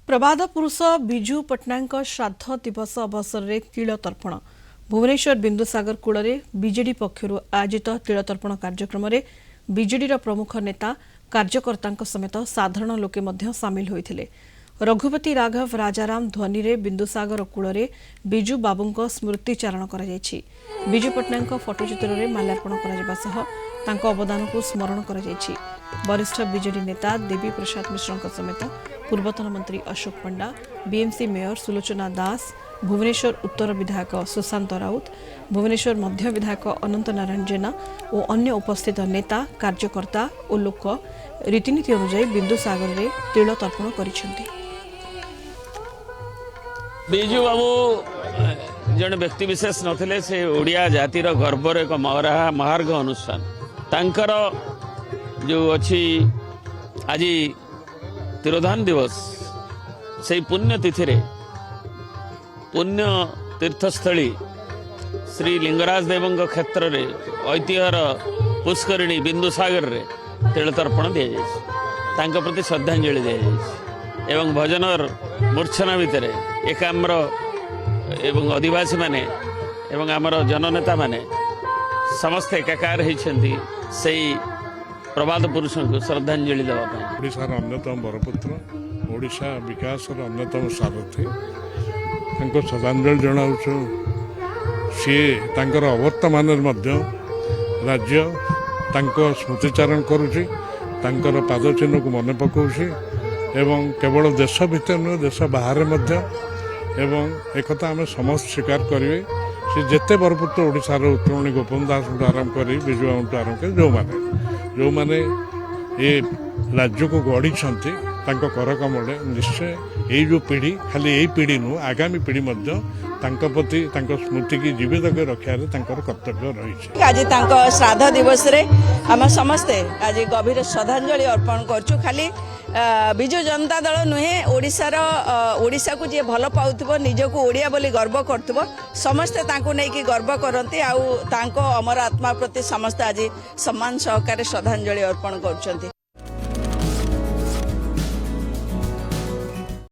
प्रबाद पुरुष विजु पट्टनायक श्राद्ध दिवस अवसर में तिल तर्पण भुवनेश्वर बिंदुसागर कूल बीजेडी पक्षर आयोजित तिल तर्पण कार्यक्रम में बीजेडी प्रमुख नेता कार्यकर्ता समेत साधारण लोके सामिल होते। रघुपति राघव राजाराम ध्वनि रे बिंदुसागर कूल विजु बाबू स्मृतिचारण कर विजु पट्टनायक फटोचित्र में माल्यार्पण कर अवदान को स्मरण कर वरिष्ठ बीजेडी नेता देवी प्रसाद मिश्र समेत पूर्वतन मंत्री अशोक पंडा, बीएमसी मेयर सुलोचना दास, भुवनेश्वर उत्तर विधायक सुशांत राउत, भुवनेश्वर मध्य विधायक अनंत नारायण जेना और अन्य उपस्थित नेता कार्यकर्ता और लोक रीतिनीति अनुसार बिंदुसागर में तिल तर्पण करिसेंती। बिजु बाबू जन व्यक्ति विशेष नथिले से ओडिया जातिर गर्वर एक महार्घ अनुष्ठान तांकर जो अच्छी आज तिरोधान दिवस से पुण्य तिथि रे पुण्य तीर्थस्थली श्री लिंगराज देव क्षेत्र रे ऐतिह्यर पुष्करिणी बिंदुसागर रे तिल तर्पण दि जाए प्रति श्रद्धांजलि दि जाए एवं भजनर मूर्छना भितर एकाम्र एवं आदिवासी माने एवं आमर जननेता माने समस्ते एकाकार होती से प्रबाद पुरुष को श्रद्धांजलि देवाई। ओडिशार अन्यतम बरपुत्र ओडिशा विकास अन्यतम सारथी श्रद्धांजलि जनाऊँ। सी अवर्तमान राज्य स्मृतिचारण करुच्ची पादचिन्ह को मन पकाउछि एवं केवल देश भितर नुह देश बाहर एवं एकथा आम समस्त स्वीकार करेंगे सी जिते बरपुत्र ओडिशार उत्तरणी गोपन दास आरंभ कर विजु बाबू आरंभ कर जो माने ये राज्य को गढ़ी कर कमल निश्चय ये जो पीढ़ी खाली यही पीढ़ी नुह आगामी पीढ़ी प्रति स्मृति की जीवित रक्षा कर्तव्य रही। आज श्राद्ध दिवस रे आम समस्ते आज गभीर श्रद्धांजलि अर्पण करछु। खाली विजु जनता दल नुहे ओडिशा को जी भल पाउथबो निजको ओडिया बोली गर्व करथबो समस्ते तांको नै कि गर्व करंती आउ तांको अमर आत्मा प्रति समस्त आज सम्मान सहकारे श्रद्धांजलि अर्पण करछंती।